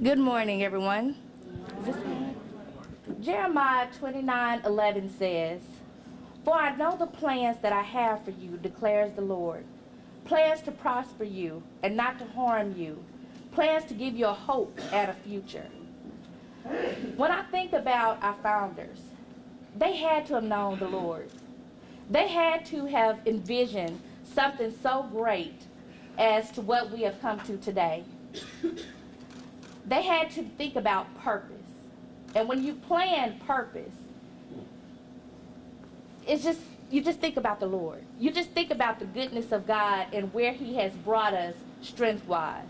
Good morning, everyone. Is this on? Jeremiah 29:11 says, "For I know the plans that I have for you, declares the Lord. Plans to prosper you and not to harm you. Plans to give you a hope and a future." When I think about our founders, they had to have known the Lord. They had to have envisioned something so great as to what we have come to today. They had to think about purpose. And when you plan purpose, you just think about the Lord. You just think about the goodness of God and where He has brought us strength-wise.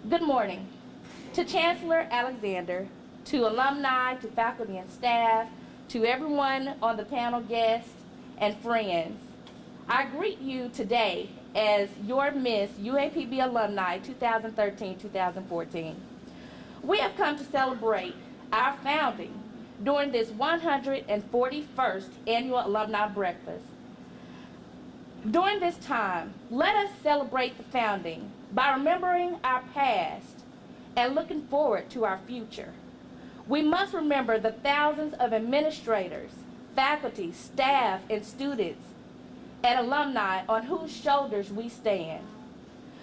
Good morning to Chancellor Alexander, to alumni, to faculty and staff, to everyone on the panel, guests, and friends. I greet you today as your Miss UAPB Alumni 2013-2014. We have come to celebrate our founding during this 141st Annual Alumni Breakfast. During this time, let us celebrate the founding by remembering our past and looking forward to our future. We must remember the thousands of administrators, faculty, staff, and students and alumni on whose shoulders we stand.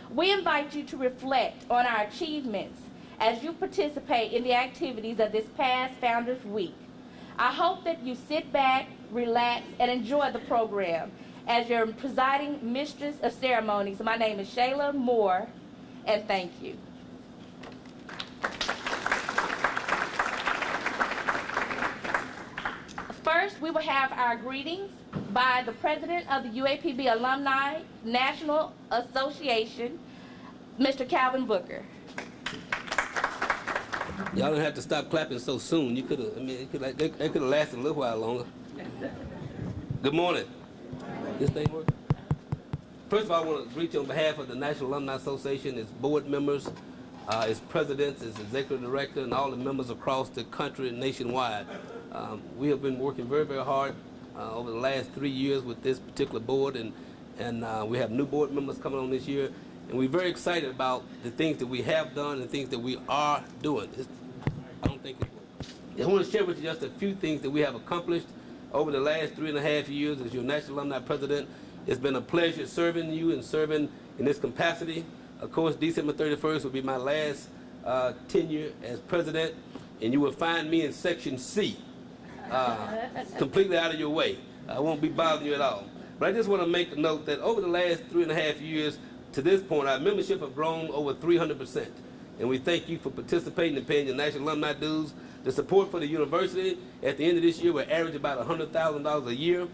We invite you to reflect on our achievements as you participate in the activities of this past Founders Week. I hope that you sit back, relax, and enjoy the program. As your presiding mistress of ceremonies, my name is Shayla Moore, and thank you. First, we will have our greetings by the President of the UAPB Alumni National Association, Mr. Calvin Booker. Y'all don't have to stop clapping so soon. You could have, they could have lasted a little while longer. Good morning. This thing work? First of all, I want to greet you on behalf of the National Alumni Association, its board members, its presidents, its executive director, and all the members across the country and nationwide. We have been working very, very hard over the last 3 years with this particular board, and we have new board members coming on this year, and we're very excited about the things that we have done and the things that we are doing. I want to share with you just a few things that we have accomplished over the last 3.5 years as your National Alumni President. It's been a pleasure serving you and serving in this capacity. Of course, December 31st will be my last tenure as president, and you will find me in Section C. Completely out of your way. I won't be bothering you at all. But I just want to make a note that over the last 3.5 years to this point, our membership have grown over 300%. And we thank you for participating and paying your national alumni dues. The support for the university at the end of this year will average about $100,000 a year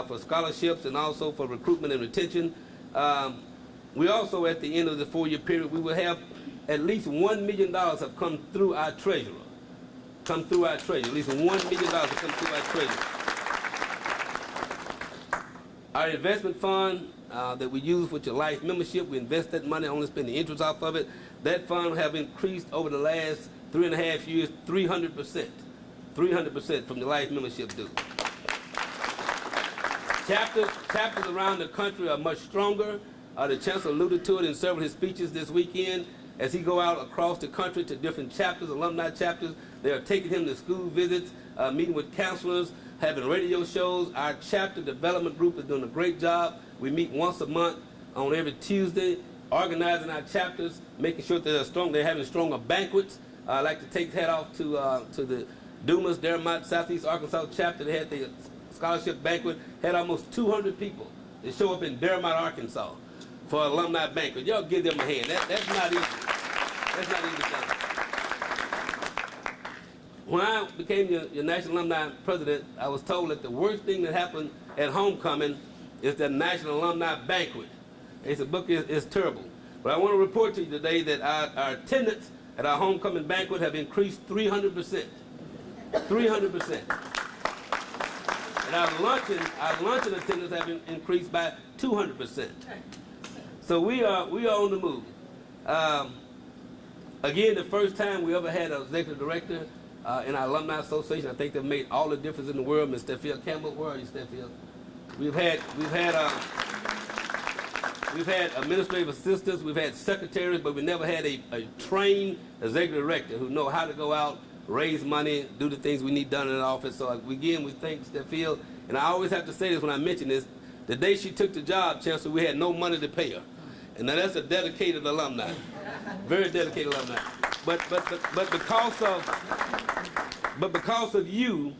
for scholarships and also for recruitment and retention. We also, at the end of the 4-year period, we will have at least $1 million have come through our treasurer. At least $1 million have come through our treasury. Our investment fund that we use with your life membership, we invest that money, only spend the interest off of it. That fund have increased over the last 3.5 years, 300%. 300% from the life membership due. Chapters around the country are much stronger. The Chancellor alluded to it in several of his speeches this weekend. As he go out across the country to different chapters, alumni chapters, they are taking him to school visits, meeting with counselors, having radio shows. Our chapter development group is doing a great job. We meet once a month on every Tuesday, organizing our chapters, making sure that they're strong. They're having stronger banquets. I'd like to take that off to the Dumas, Dermot, Southeast Arkansas chapter. They had the scholarship banquet, had almost 200 people that show up in Dermot, Arkansas for an alumni banquet. Y'all give them a hand. That's not easy. That's not easy thing. When I became your National Alumni President, I was told that the worst thing that happened at homecoming is the National Alumni Banquet. It's a book is terrible. But I want to report to you today that our attendance at our homecoming banquet have increased 300%. 300%. And our luncheon attendance have increased by 200%. So we are on the move. Again, the first time we ever had an executive director in our alumni association. I think they've made all the difference in the world. Ms. Steffield Campbell, where are you, Steffield? We've had We've had administrative assistants, we've had secretaries, but we never had a trained executive director who know how to go out, raise money, do the things we need done in the office. So again, we thank Steph Field. And I always have to say this when I mention this, the day she took the job, Chancellor, we had no money to pay her. And now that's a dedicated alumni, very dedicated alumni. But because of you,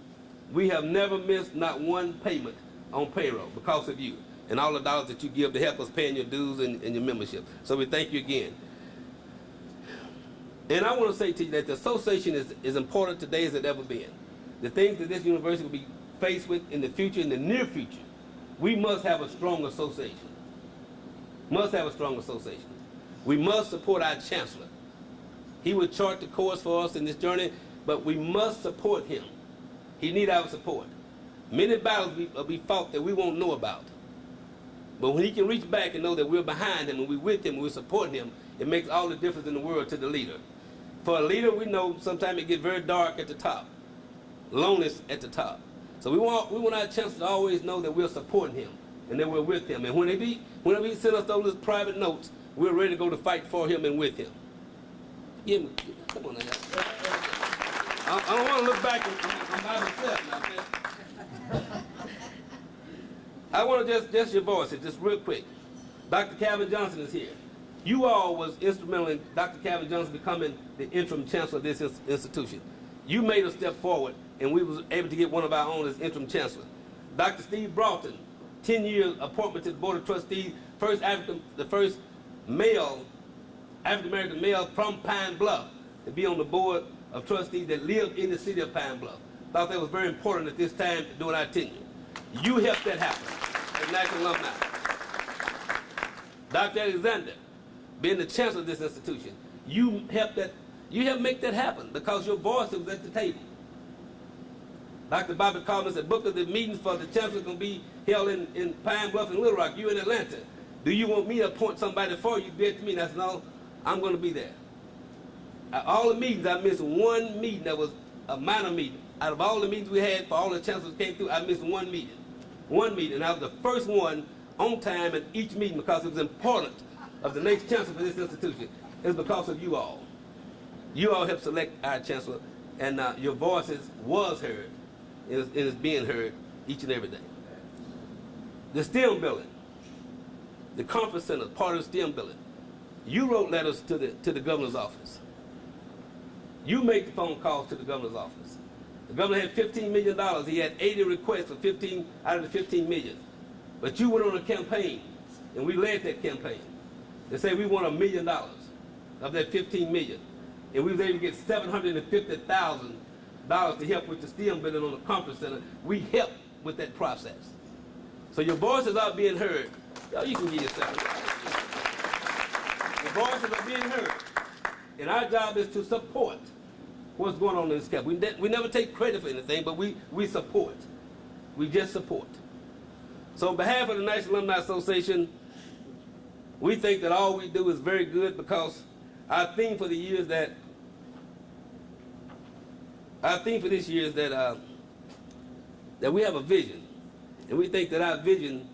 we have never missed not one payment on payroll because of you and all the dollars that you give to help us paying your dues and your membership. So we thank you again. And I want to say to you that the association is important today as it ever been. The things that this university will be faced with in the future, in the near future, we must have a strong association. Must have a strong association. We must support our chancellor. He will chart the course for us in this journey, but we must support him. He needs our support. Many battles will be fought that we won't know about. But when he can reach back and know that we're behind him and we're with him and we support him, it makes all the difference in the world to the leader. For a leader, we know sometimes it gets very dark at the top, loneliness at the top. So we want our chancellor to always know that we're supporting him and that we're with him. And whenever he sends us those private notes, we're ready to go to fight for him and with him. Come on now. I don't want to look back on by myself now, okay? I want to just your voices, just real quick. Dr. Calvin Johnson is here. You all was instrumental in Dr. Calvin Johnson becoming the interim chancellor of this institution. You made a step forward, and we was able to get one of our own as interim chancellor. Dr. Steve Broughton, 10-year appointment to the Board of Trustees, the first male, African-American male from Pine Bluff to be on the Board of Trustees that lived in the city of Pine Bluff. Thought that was very important at this time during our tenure. You helped that happen as national alumni. Dr. Alexander, being the chancellor of this institution, you helped make that happen because your voice was at the table. Dr. Bobby Collins said, book of the meetings for the chancellor going to be held in Pine Bluff and Little Rock. You in Atlanta. Do you want me to appoint somebody for you? Be at the meeting. I said, no, I'm going to be there. At all the meetings, I missed one meeting that was a minor meeting. Out of all the meetings we had for all the chancellors came through, I missed one meeting. One meeting. And I was the first one on time at each meeting because it was important of the next chancellor for this institution. It's because of you all. You all helped select our chancellor, and your voices was heard. It is being heard each and every day. The STEM building, the conference center, part of the STEM building. You wrote letters to the governor's office. You made the phone calls to the governor's office. The governor had $15 million. He had 80 requests for 15 out of the 15 million. But you went on a campaign, and we led that campaign. They say we want $1 million of that 15 million. And we were able to get $750,000 to help with the STEM building on the conference center. We helped with that process. So your voices are being heard. Y'all, you can give yourself. Your voices are being heard. And our job is to support what's going on in this camp. We never take credit for anything, but we support. We just support. So on behalf of the National Alumni Association, we think that all we do is very good because our theme for the year is that that we have a vision, and we think that our vision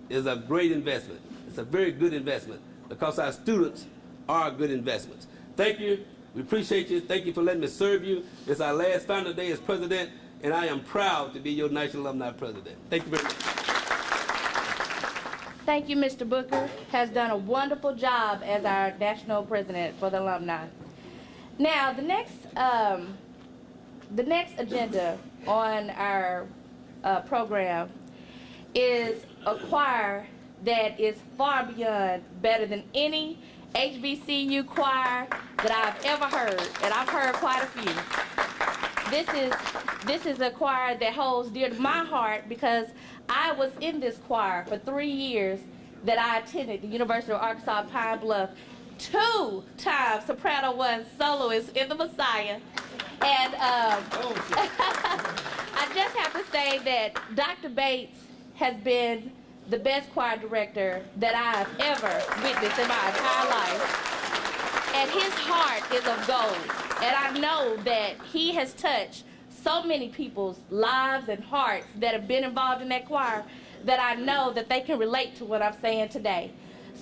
is a great investment. It's a very good investment because our students are good investments. Thank you. We appreciate you. Thank you for letting me serve you. It's our last final day as president, and I am proud to be your National Alumni President. Thank you very much. Thank you, Mr. Booker. Has done a wonderful job as our national president for the alumni. Now, the next agenda on our program is a choir that is far beyond better than any HBCU choir that I've ever heard, and I've heard quite a few. This is a choir that holds dear to my heart because I was in this choir for 3 years that I attended the University of Arkansas Pine Bluff. 2 times soprano 1 soloist in the Messiah. And I just have to say that Dr. Bates has been the best choir director that I've ever witnessed in my entire life. And his heart is of gold. And I know that he has touched so many people's lives and hearts that have been involved in that choir that I know that they can relate to what I'm saying today.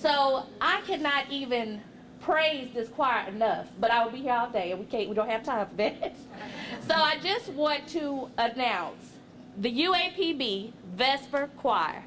So I cannot even praise this choir enough, but I will be here all day, and we don't have time for that. So I just want to announce the UAPB Vesper Choir.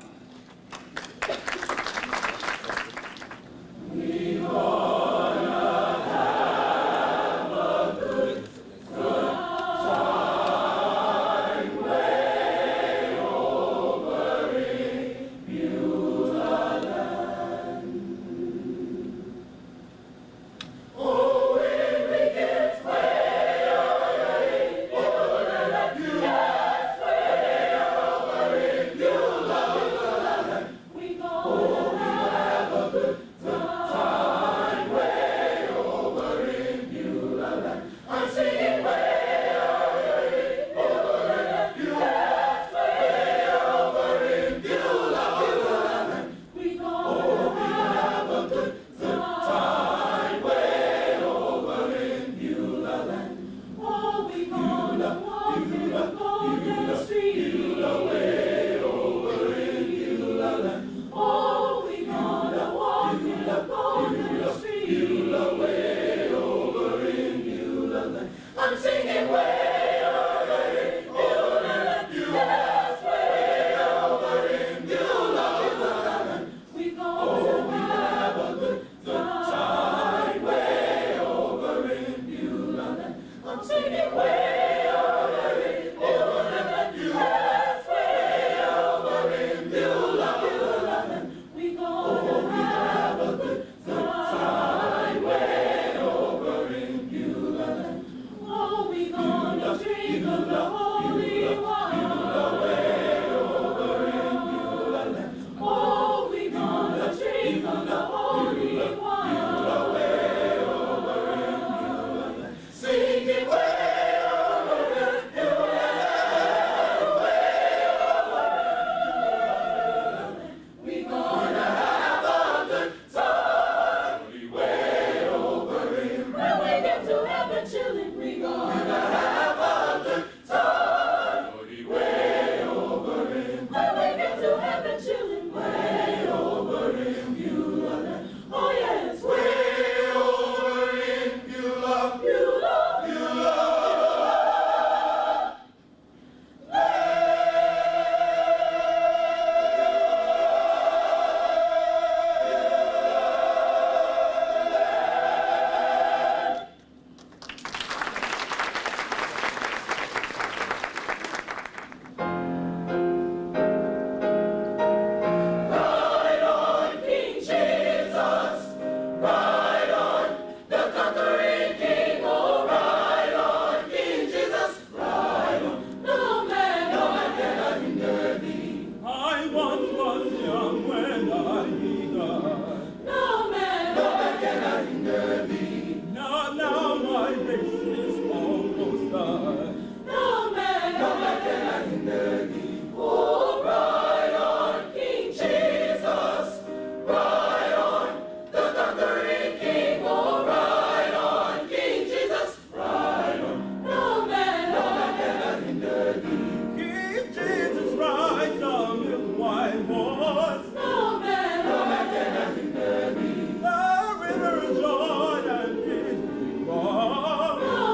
The river Jordan is before.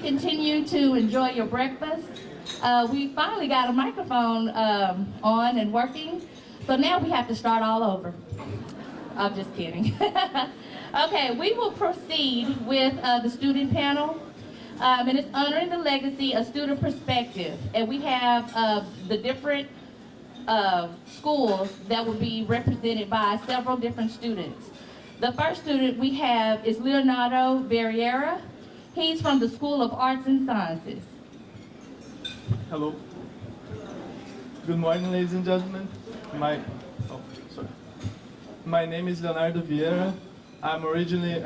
continue to enjoy your breakfast. We finally got a microphone on and working, so now we have to start all over. I'm just kidding. Okay, we will proceed with the student panel, and it's honoring the legacy of student perspective. And we have the different schools that will be represented by several different students. The first student we have is Leonardo Barriera. He's from the School of Arts and Sciences. Hello. Good morning, ladies and gentlemen. My name is Leonardo Vieira. I'm originally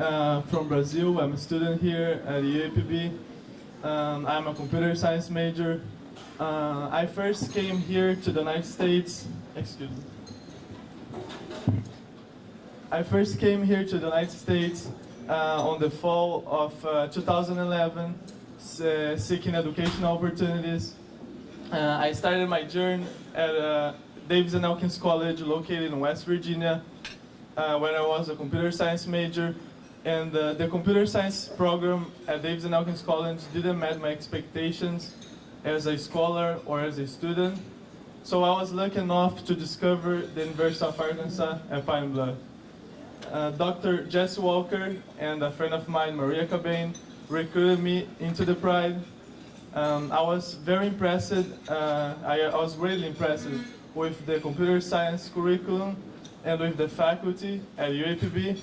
from Brazil. I'm a student here at UAPB. I'm a computer science major. I first came here to the United States. Excuse me. I first came here to the United States on the fall of 2011, seeking educational opportunities. I started my journey at Davis and Elkins College, located in West Virginia, when I was a computer science major. And the computer science program at Davis and Elkins College didn't meet my expectations as a scholar or as a student. So I was lucky enough to discover the University of Arkansas at Pine Bluff. Dr. Jesse Walker and a friend of mine, Maria Cabain, recruited me into the Pride. I was very impressed, I was really impressed with the computer science curriculum and with the faculty at UAPB.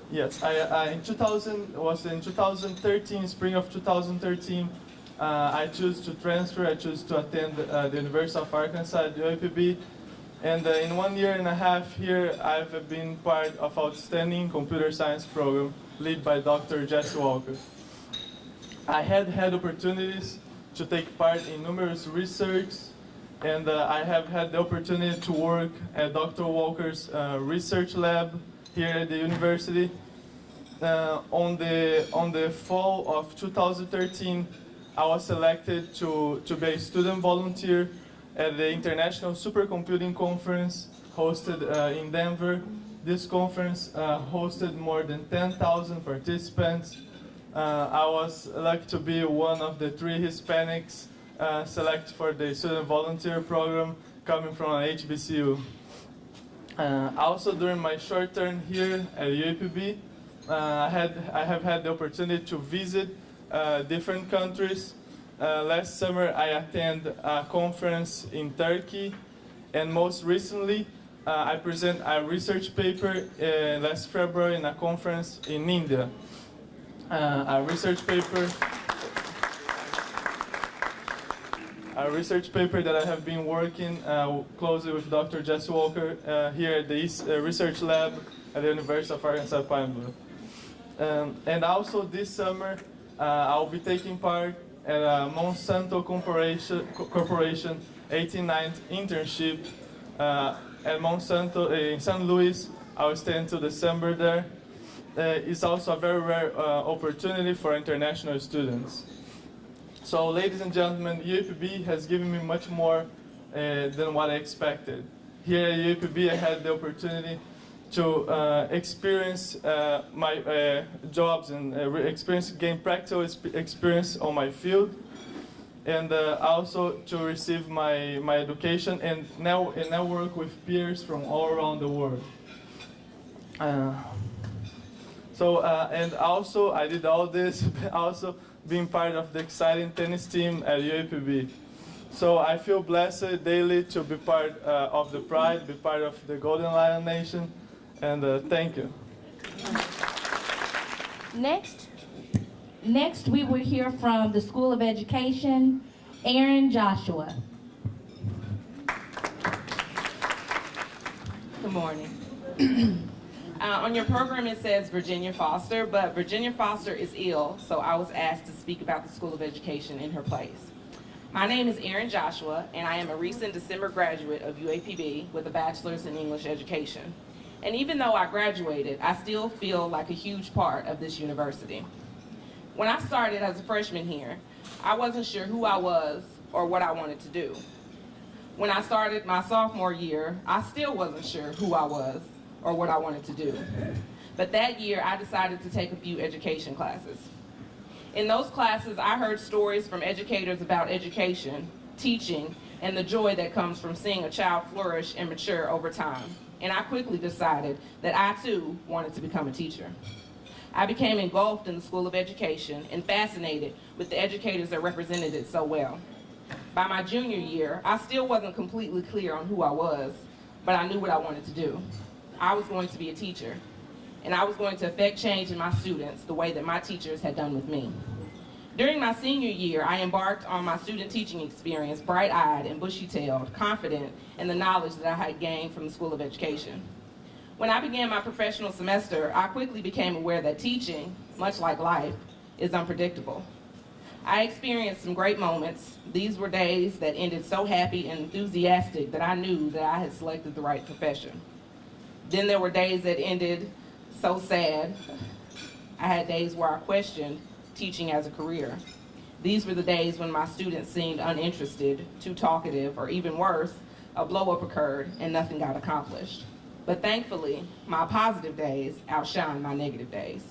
Yes, in 2013, spring of 2013, I chose to transfer, I chose to attend the University of Arkansas at UAPB. And in 1 year and a half here, I've been part of outstanding computer science program led by Dr. Jesse Walker. I had opportunities to take part in numerous research, and I have had the opportunity to work at Dr. Walker's research lab here at the university. On the fall of 2013, I was selected to be a student volunteer at the International Supercomputing Conference hosted in Denver. This conference hosted more than 10,000 participants. I was lucky to be one of the 3 Hispanics selected for the student volunteer program coming from an HBCU. Also during my short term here at UAPB, I have had the opportunity to visit different countries. Last summer I attended a conference in Turkey, and most recently I presented a research paper last February in a conference in India. A research paper that I have been working closely with Dr. Jesse Walker here at the Research Lab at the University of Arkansas Pine Bluff. And also this summer I'll be taking part at a Monsanto Corporation 89th internship at Monsanto in St. Louis. I'll stay until December there. It's also a very rare opportunity for international students. So, ladies and gentlemen, UAPB has given me much more than what I expected. Here at UAPB, I had the opportunity to experience my jobs and gain practical experience on my field, and also to receive my education and now work with peers from all around the world. And also I did all this also being part of the exciting tennis team at UAPB. So I feel blessed daily to be part of the Pride, be part of the Golden Lion Nation, and thank you. Next we will hear from the School of Education, Aaron Joshua. Good morning. On your program it says Virginia Foster, but Virginia Foster is ill, so I was asked to speak about the School of Education in her place. My name is Aaron Joshua, and I am a recent December graduate of UAPB with a bachelor's in English education. And even though I graduated, I still feel like a huge part of this university. When I started as a freshman here, I wasn't sure who I was or what I wanted to do. When I started my sophomore year, I still wasn't sure who I was or what I wanted to do. but that year I decided to take a few education classes. In those classes, I heard stories from educators about education, teaching, and the joy that comes from seeing a child flourish and mature over time. And I quickly decided that I too wanted to become a teacher. I became engulfed in the School of Education and fascinated with the educators that represented it so well. By my junior year, I still wasn't completely clear on who I was, but I knew what I wanted to do. I was going to be a teacher, and I was going to affect change in my students the way that my teachers had done with me. During my senior year, I embarked on my student teaching experience bright-eyed and bushy-tailed, confident in the knowledge that I had gained from the School of Education. When I began my professional semester, I quickly became aware that teaching, much like life, is unpredictable. I experienced some great moments. These were days that ended so happy and enthusiastic that I knew that I had selected the right profession. Then there were days that ended so sad. I had days where I questioned teaching as a career. These were the days when my students seemed uninterested, too talkative, or even worse, a blow-up occurred and nothing got accomplished. But thankfully, my positive days outshined my negative days.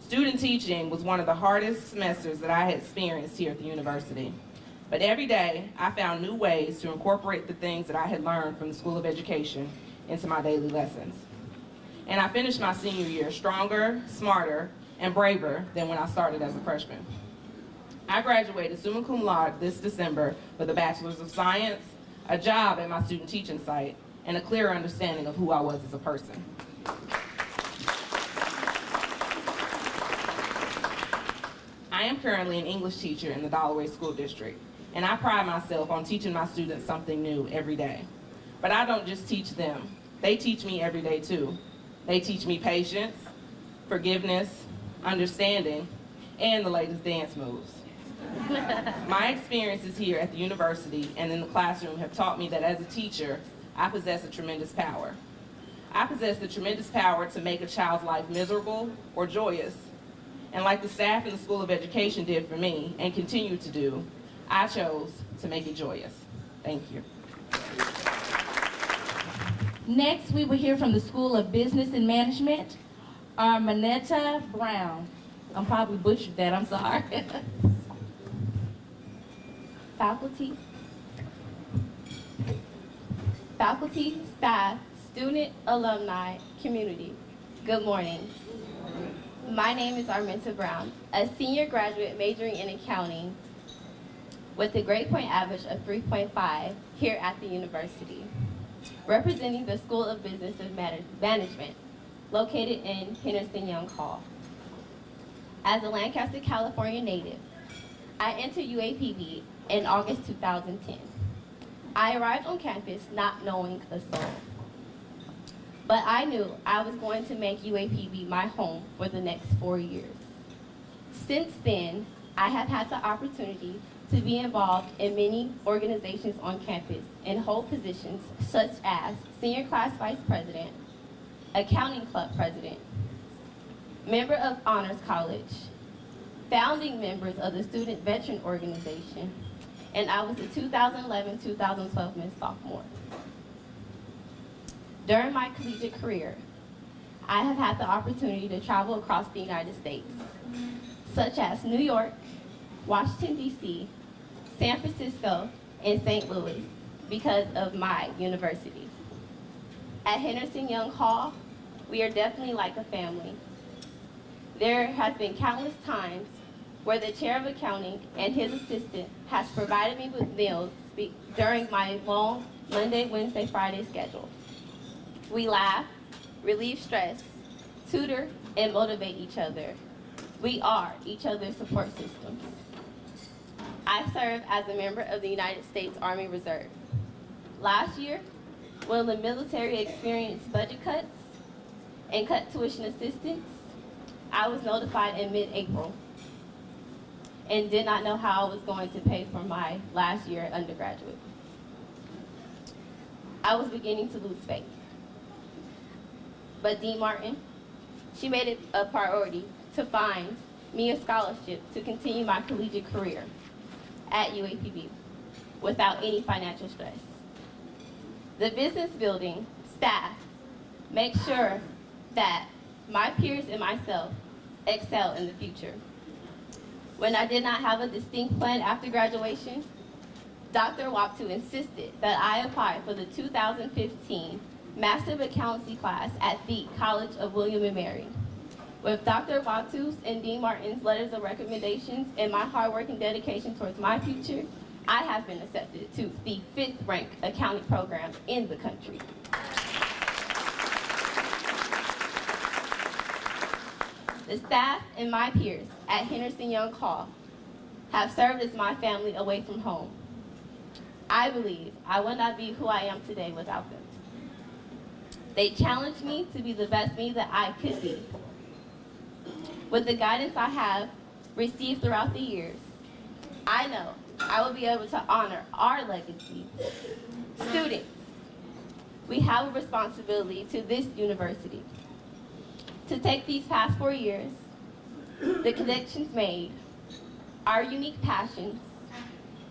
Student teaching was one of the hardest semesters that I had experienced here at the university. But every day, I found new ways to incorporate the things that I had learned from the School of Education into my daily lessons. And I finished my senior year stronger, smarter, and braver than when I started as a freshman. I graduated summa cum laude this December with a Bachelor's of Science, a job at my student teaching site, and a clearer understanding of who I was as a person. I am currently an English teacher in the Dalloway School District, and I pride myself on teaching my students something new every day. But I don't just teach them. They teach me every day too. They teach me patience, forgiveness, understanding, and the latest dance moves. My experiences here at the university and in the classroom have taught me that as a teacher, I possess a tremendous power. I possess the tremendous power to make a child's life miserable or joyous. And like the staff in the School of Education did for me and continue to do, I chose to make it joyous. Thank you. Next, we will hear from the School of Business and Management, Arminetta Brown. I'm probably butchered that, I'm sorry. Faculty, staff, student, alumni, community. Good morning. My name is Arminetta Brown, a senior graduate majoring in accounting with a grade point average of 3.5 here at the university, representing the School of Business and Management, located in Henderson Young Hall. As a Lancaster, California native, I entered UAPB in August 2010. I arrived on campus not knowing a soul. But I knew I was going to make UAPB my home for the next 4 years. Since then, I have had the opportunity to be involved in many organizations on campus and hold positions such as Senior Class Vice President, Accounting Club President, Member of Honors College, founding members of the Student Veteran Organization, and I was the 2011-2012 Miss Sophomore. During my collegiate career, I have had the opportunity to travel across the United States, such as New York, Washington, D.C., San Francisco, and St. Louis, because of my university. At Henderson Young Hall, we are definitely like a family. There has been countless times where the chair of accounting and his assistant has provided me with meals during my long Monday, Wednesday, Friday schedule. We laugh, relieve stress, tutor, and motivate each other. We are each other's support systems. I serve as a member of the United States Army Reserve. Last year, when the military experienced budget cuts and cut tuition assistance, I was notified in mid-April and did not know how I was going to pay for my last year undergraduate. I was beginning to lose faith. But Dean Martin, she made it a priority to find me a scholarship to continue my collegiate career at UAPB without any financial stress. The business building staff make sure that my peers and myself excel in the future. When I did not have a distinct plan after graduation, Dr. Waptu insisted that I apply for the 2015 Master of Accountancy class at the College of William & Mary. With Dr. Waptu's and Dean Martin's letters of recommendations and my hard work and dedication towards my future, I have been accepted to the 5th ranked accounting program in the country. The staff and my peers at Henderson Young Hall have served as my family away from home. I believe I would not be who I am today without them. They challenged me to be the best me that I could be. With the guidance I have received throughout the years, I know I will be able to honor our legacy. Students, we have a responsibility to this university to take these past 4 years, the connections made, our unique passions,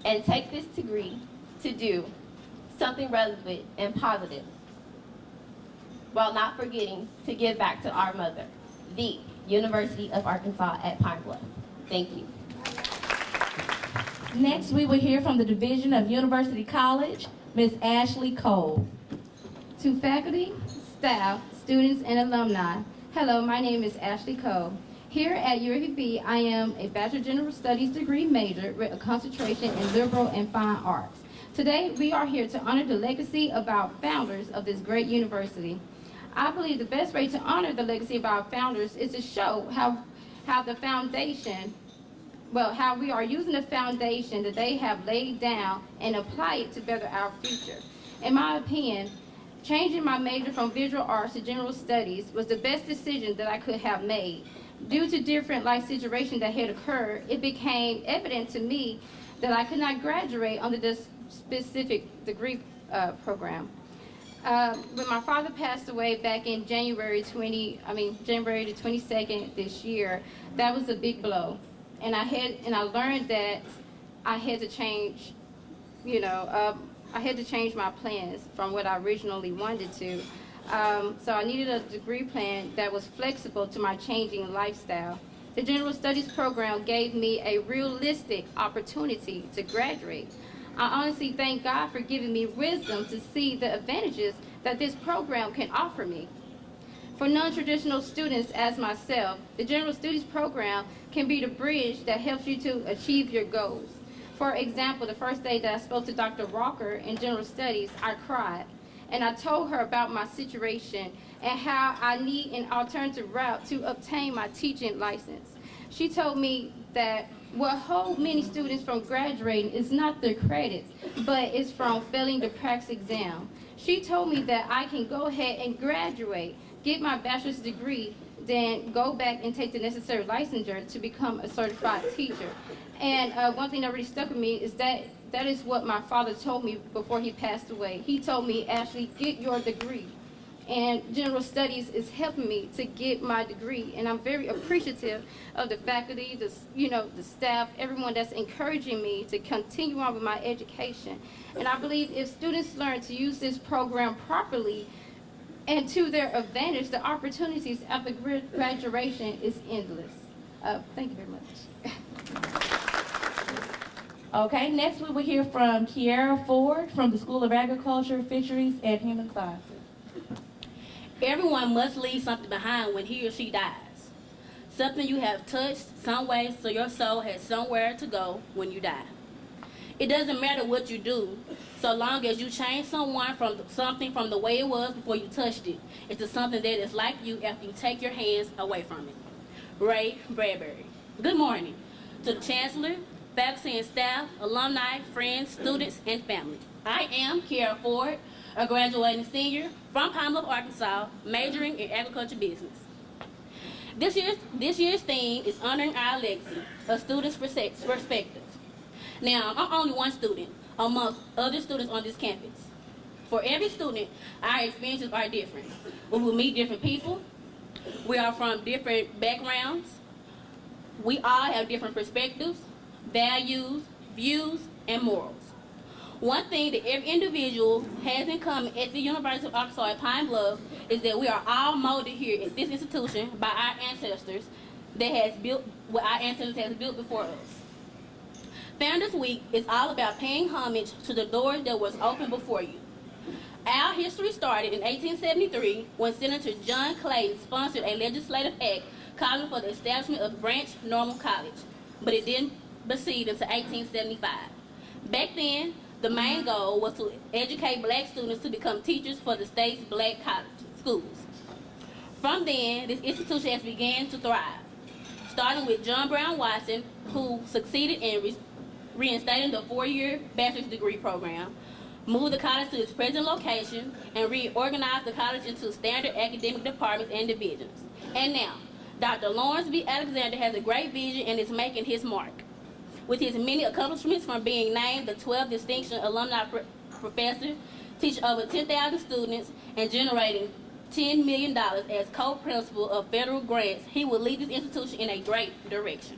and take this degree to do something relevant and positive, while not forgetting to give back to our mother, the University of Arkansas at Pine Bluff. Thank you. Next, we will hear from the Division of University College, Ms. Ashley Cole. To faculty, staff, students, and alumni, hello, my name is Ashley Cole. Here at UAPB, I am a Bachelor of General Studies degree major with a concentration in liberal and fine arts. Today, we are here to honor the legacy of our founders of this great university. I believe the best way to honor the legacy of our founders is to show how the foundation, how we are using the foundation that they have laid down and apply it to better our future. In my opinion, changing my major from visual arts to general studies was the best decision that I could have made. Due to different life situations that had occurred, it became evident to me that I could not graduate under this specific degree program. When my father passed away back in January the 22nd this year, that was a big blow. And I learned that I had to change, I had to change my plans from what I originally wanted to. So I needed a degree plan that was flexible to my changing lifestyle. The General Studies program gave me a realistic opportunity to graduate. I honestly thank God for giving me wisdom to see the advantages that this program can offer me. For non-traditional students as myself, the General Studies program can be the bridge that helps you to achieve your goals. For example, the first day that I spoke to Dr. Walker in General Studies, I cried. And I told her about my situation and how I need an alternative route to obtain my teaching license. She told me that what holds many students from graduating is not their credits, but it's from failing the practice exam. She told me that I can go ahead and graduate, get my bachelor's degree, then go back and take the necessary licensure to become a certified teacher. And one thing that really stuck with me is that is what my father told me before he passed away. He told me, Ashley, get your degree. And General Studies is helping me to get my degree. And I'm very appreciative of the faculty, the staff, everyone that's encouraging me to continue on with my education. And I believe if students learn to use this program properly and to their advantage, the opportunities after graduation is endless. Thank you very much. Okay, next we will hear from Kiara Ford from the School of Agriculture, Fisheries, and Human Sciences. Everyone must leave something behind when he or she dies. Something you have touched some way so your soul has somewhere to go when you die. It doesn't matter what you do, so long as you change something from the way it was before you touched it into something that is like you after you take your hands away from it. Ray Bradbury. Good morning to the Chancellor, faculty and staff, alumni, friends, students, and family. I am Kiara Ford, a graduating senior from Pine Bluff, Arkansas, majoring in agriculture business. This year's theme is honoring our legacy, a student's perspective. Now, I'm only one student amongst other students on this campus. For every student, our experiences are different. We will meet different people. We are from different backgrounds. We all have different perspectives, values, views, and morals. One thing that every individual has in common at the University of Arkansas at Pine Bluff is that we are all molded here at this institution by our ancestors that has built what our ancestors has built before us. Founders Week is all about paying homage to the doors that was open before you. Our history started in 1873 when Senator John Clayton sponsored a legislative act calling for the establishment of Branch Normal College, but it didn't proceed until 1875. Back then, the main goal was to educate black students to become teachers for the state's black college schools. From then, this institution has begun to thrive, starting with John Brown Watson, who succeeded in reinstating the 4-year bachelor's degree program, moved the college to its present location, and reorganized the college into standard academic departments and divisions. And now, Dr. Lawrence B. Alexander has a great vision and is making his mark. With his many accomplishments from being named the 12th Distinction Alumni Professor, teaching over 10,000 students, and generating $10 million as co-principal of federal grants, he will lead this institution in a great direction.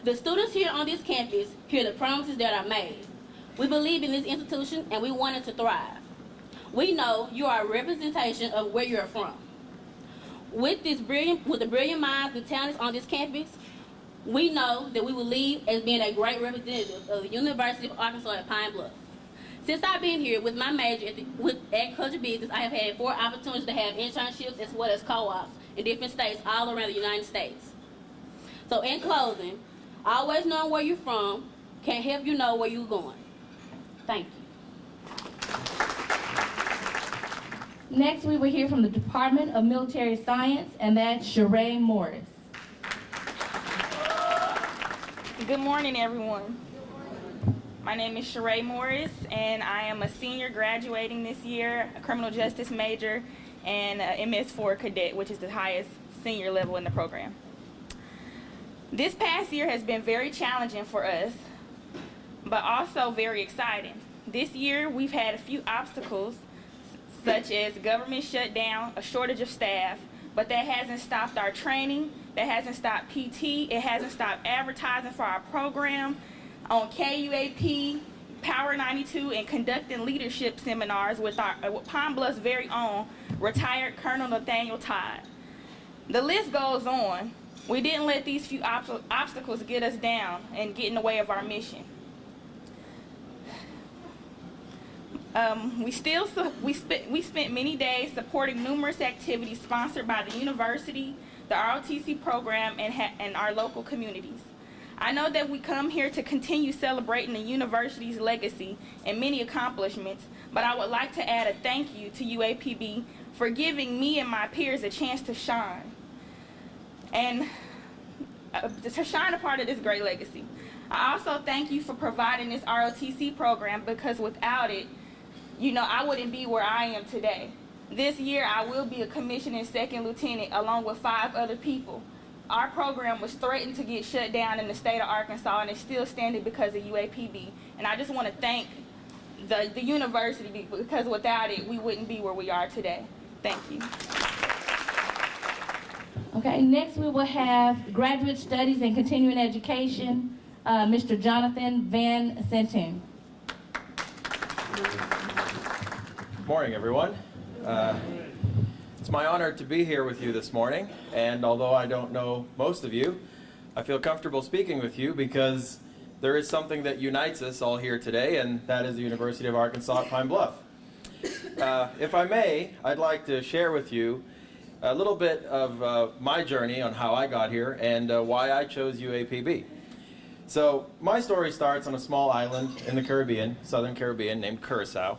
The students here on this campus hear the promises that are made. We believe in this institution and we want it to thrive. We know you are a representation of where you're from. With the brilliant minds and talents on this campus, we know that we will leave as being a great representative of the University of Arkansas at Pine Bluff. Since I've been here with my major with agriculture business, I have had 4 opportunities to have internships as well as co-ops in different states all around the United States. So in closing, always knowing where you're from can help you know where you're going. Thank you. Next, we will hear from the Department of Military Science, and that's Sheree Morris. Good morning, everyone. My name is Sheree Morris, and I am a senior graduating this year, a criminal justice major, and a MS4 cadet, which is the highest senior level in the program. This past year has been very challenging for us, but also very exciting. This year, we've had a few obstacles, such as government shutdown, a shortage of staff, but that hasn't stopped our training, that hasn't stopped PT, it hasn't stopped advertising for our program on KUAP, Power 92, and conducting leadership seminars with Pine Bluff's very own retired Colonel Nathaniel Todd. The list goes on. We didn't let these few obstacles get us down and get in the way of our mission. We spent many days supporting numerous activities sponsored by the university, the ROTC program, and our local communities. I know that we come here to continue celebrating the university's legacy and many accomplishments, but I would like to add a thank you to UAPB for giving me and my peers a chance to shine, and to shine a part of this great legacy. I also thank you for providing this ROTC program, because without it, you know, I wouldn't be where I am today. This year, I will be a commissioning second lieutenant along with 5 other people. Our program was threatened to get shut down in the state of Arkansas, and it's still standing because of UAPB. And I just want to thank the university, because without it, we wouldn't be where we are today. Thank you. Okay, next we will have Graduate Studies and Continuing Education, Mr. Jonathan Van Senten. Good morning, everyone. It's my honor to be here with you this morning, and although I don't know most of you, I feel comfortable speaking with you because there is something that unites us all here today, and that is the University of Arkansas at Pine Bluff. If I may, I'd like to share with you a little bit of my journey on how I got here and why I chose UAPB. So my story starts on a small island in the Caribbean, Southern Caribbean, named Curacao.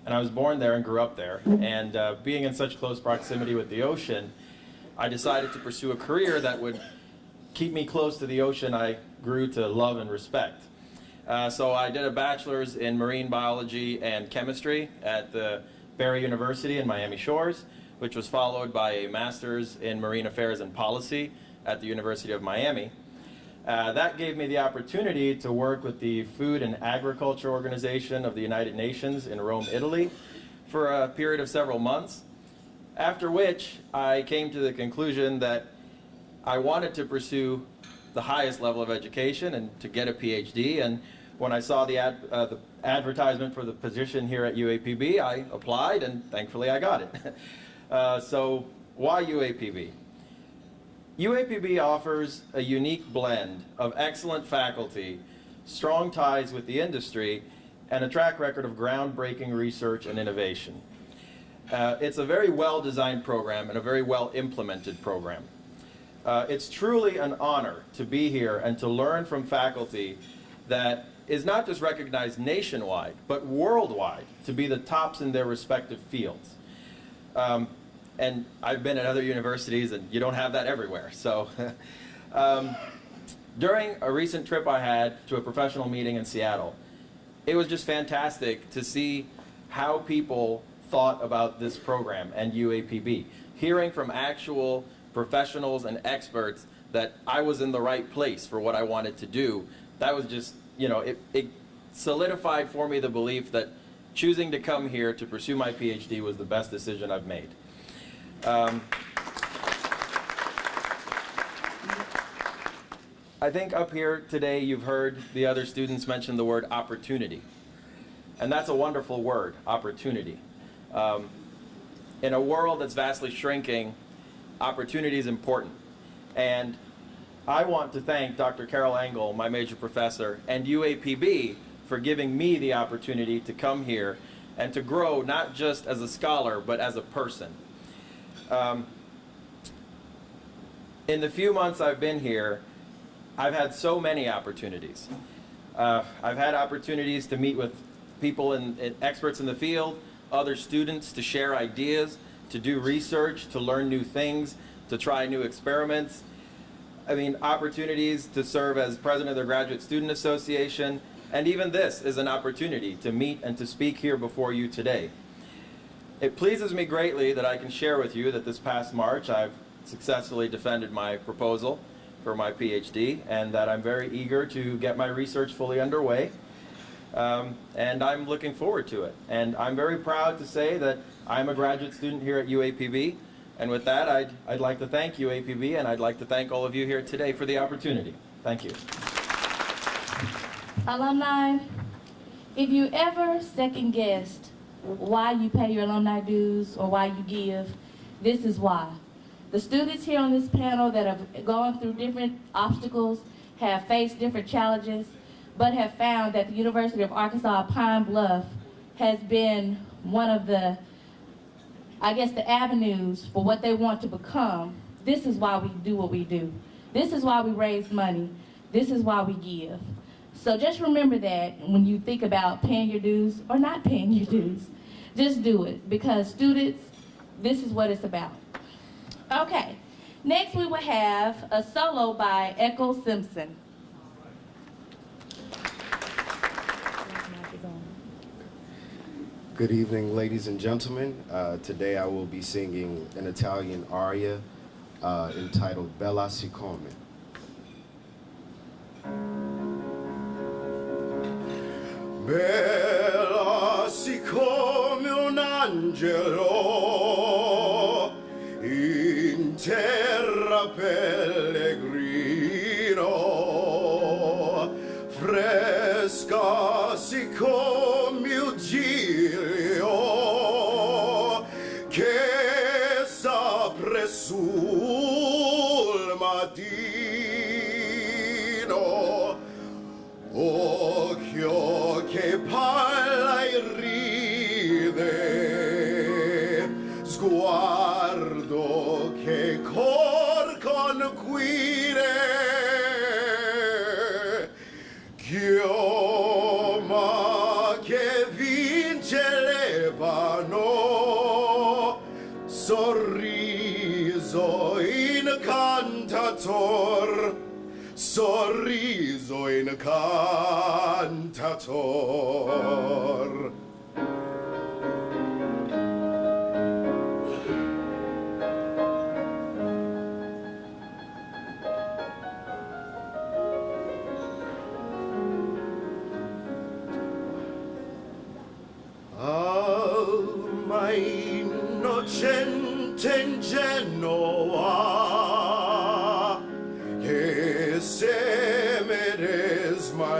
And I was born there and grew up there. And being in such close proximity with the ocean, I decided to pursue a career that would keep me close to the ocean I grew to love and respect. So I did a bachelor's in marine biology and chemistry at the Barry University in Miami Shores, which was followed by a master's in marine affairs and policy at the University of Miami. That gave me the opportunity to work with the Food and Agriculture Organization of the United Nations in Rome, Italy, for a period of several months, after which I came to the conclusion that I wanted to pursue the highest level of education and to get a PhD, and when I saw the advertisement for the position here at UAPB, I applied, and thankfully I got it. So why UAPB? UAPB offers a unique blend of excellent faculty, strong ties with the industry, and a track record of groundbreaking research and innovation. It's a very well-designed program and a very well-implemented program. It's truly an honor to be here and to learn from faculty that is not just recognized nationwide, but worldwide to be the tops in their respective fields. And I've been at other universities, and you don't have that everywhere. So during a recent trip I had to a professional meeting in Seattle, it was just fantastic to see how people thought about this program and UAPB. Hearing from actual professionals and experts that I was in the right place for what I wanted to do, that was just, you know, it solidified for me the belief that choosing to come here to pursue my PhD was the best decision I've made. I think up here today you've heard the other students mention the word opportunity. And that's a wonderful word, opportunity. In a world that's vastly shrinking, opportunity is important. And I want to thank Dr. Carol Engel, my major professor, and UAPB for giving me the opportunity to come here and to grow not just as a scholar, but as a person. In the few months I've been here, I've had so many opportunities. I've had opportunities to meet with people and experts in the field, other students, to share ideas, to do research, to learn new things, to try new experiments. I mean, opportunities to serve as president of the Graduate Student Association, and even this is an opportunity to meet and to speak here before you today. It pleases me greatly that I can share with you that this past March I've successfully defended my proposal for my PhD, and that I'm very eager to get my research fully underway. And I'm looking forward to it. And I'm very proud to say that I'm a graduate student here at UAPB. And with that, I'd like to thank UAPB, and I'd like to thank all of you here today for the opportunity. Thank you. Alumni, if you ever second-guessed why you pay your alumni dues or why you give, this is why. The students here on this panel that have gone through different obstacles, have faced different challenges, but have found that the University of Arkansas Pine Bluff has been one of the, I guess, the avenues for what they want to become. This is why we do what we do. This is why we raise money. This is why we give. So just remember that when you think about paying your dues or not paying your dues. Just do it, because students, this is what it's about. Okay, next we will have a solo by Echo Simpson. Good evening, ladies and gentlemen. Today I will be singing an Italian aria entitled Bella Siccome. Bella siccome un angelo in terra pellegrino, fresca siccome il giglio che s'apre sul mattino, occhio che parla e ride, sguardo che cor conquire, chioma che vince l'Ebano, sorriso incantator, sorriso incantator. Alma innocente ingenua che se medesma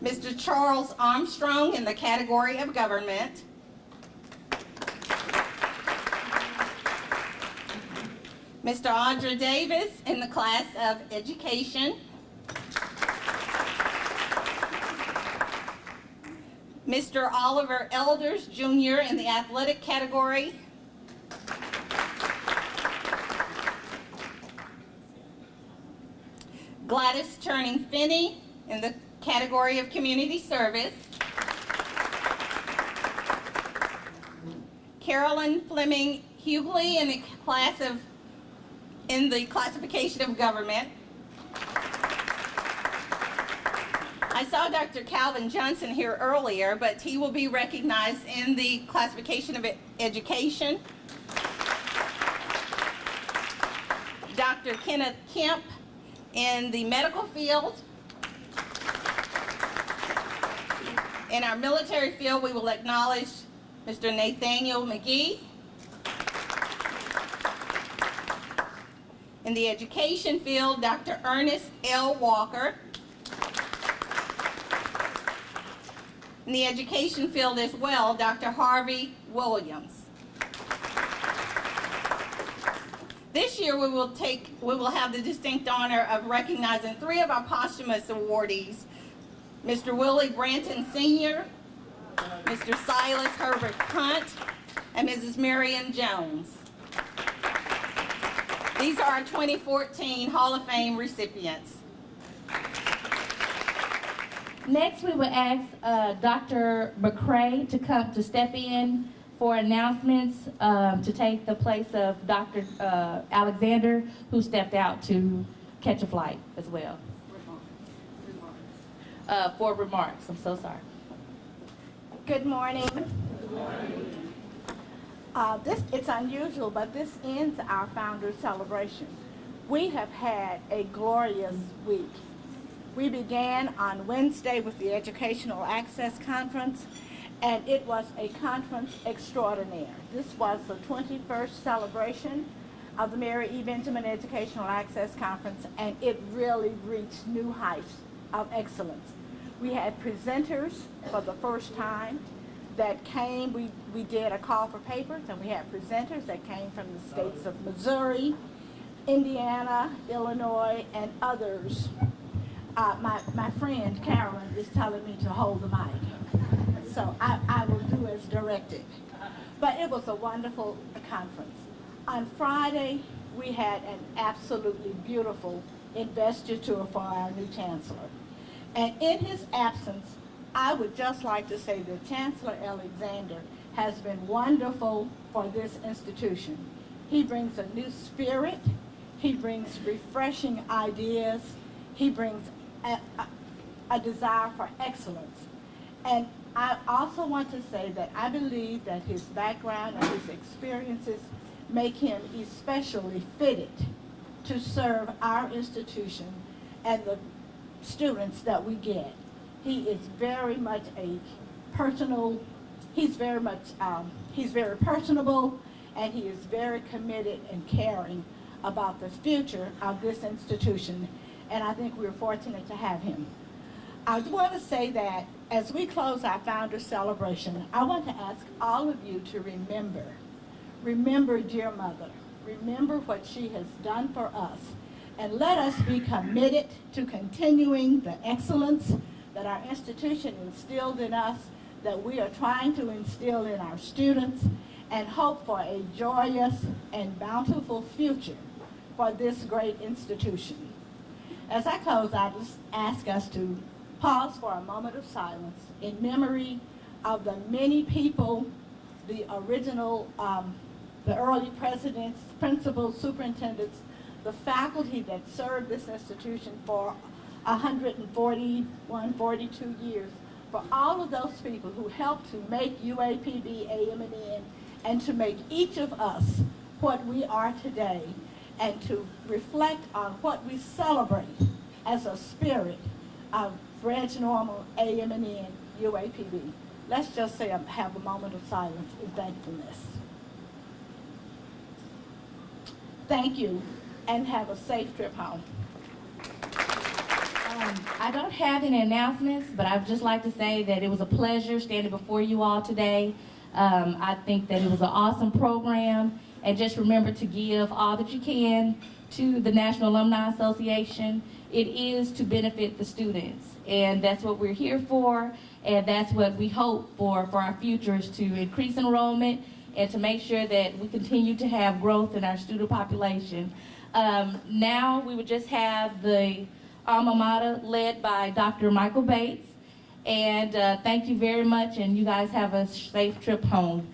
Mr. Charles Armstrong in the category of government. Mr. Audra Davis in the class of education. Mr. Oliver Elders Jr. in the athletic category. Gladys Turning Finney in the category of community service. Carolyn Fleming Hughley in the classification of government. I saw Dr. Calvin Johnson here earlier, but he will be recognized in the classification of education. Dr. Kenneth Kemp in the medical field. In our military field, we will acknowledge Mr. Nathaniel McGee. In the education field, Dr. Ernest L. Walker. In the education field as well, Dr. Harvey Williams. This year we will have the distinct honor of recognizing 3 of our posthumous awardees, Mr. Willie Branton Sr., Mr. Silas Herbert Hunt, and Mrs. Miriam Jones. These are our 2014 Hall of Fame recipients. Next, we will ask Dr. McCray to come to step in for announcements to take the place of Dr. Alexander, who stepped out to catch a flight as well. For remarks. I'm so sorry. Good morning. Good morning. It's unusual, but this ends our Founders Celebration. We have had a glorious week. We began on Wednesday with the Educational Access Conference, and it was a conference extraordinaire. This was the 21st celebration of the Mary E. Benjamin Educational Access Conference, and it really reached new heights of excellence. We had presenters for the first time that came. We did a call for papers, and we had presenters that came from the states of Missouri, Indiana, Illinois, and others. My friend Carolyn is telling me to hold the mic, so I will do as directed. But it was a wonderful conference. On Friday, we had an absolutely beautiful investiture for our new chancellor. And in his absence, I would just like to say that Chancellor Alexander has been wonderful for this institution. He brings a new spirit, he brings refreshing ideas, he brings a desire for excellence. And I also want to say that I believe that his background and his experiences make him especially fitted to serve our institution and the students that we get. He is very much he's very personable, and he is very committed and caring about the future of this institution, and I think we're fortunate to have him. I want to say that as we close our Founders Celebration, I want to ask all of you to remember dear Mother, remember what she has done for us, and let us be committed to continuing the excellence that our institution instilled in us, that we are trying to instill in our students, and hope for a joyous and bountiful future for this great institution. As I close, I just ask us to pause for a moment of silence in memory of the many people, the original, the early presidents, principals, superintendents, the faculty that served this institution for 141, 42 years, for all of those people who helped to make UAPB AM&N and to make each of us what we are today, and to reflect on what we celebrate as a spirit of Branch Normal AM&N UAPB. Let's just say have a moment of silence in thankfulness. Thank you, and have a safe trip home. I don't have any announcements, but I'd just like to say that it was a pleasure standing before you all today. I think that it was an awesome program, and just remember to give all that you can to the National Alumni Association. It is to benefit the students, and that's what we're here for, and that's what we hope for our future, is to increase enrollment and to make sure that we continue to have growth in our student population. Now we would just have the alma mater led by Dr. Michael Bates, and thank you very much, and you guys have a safe trip home.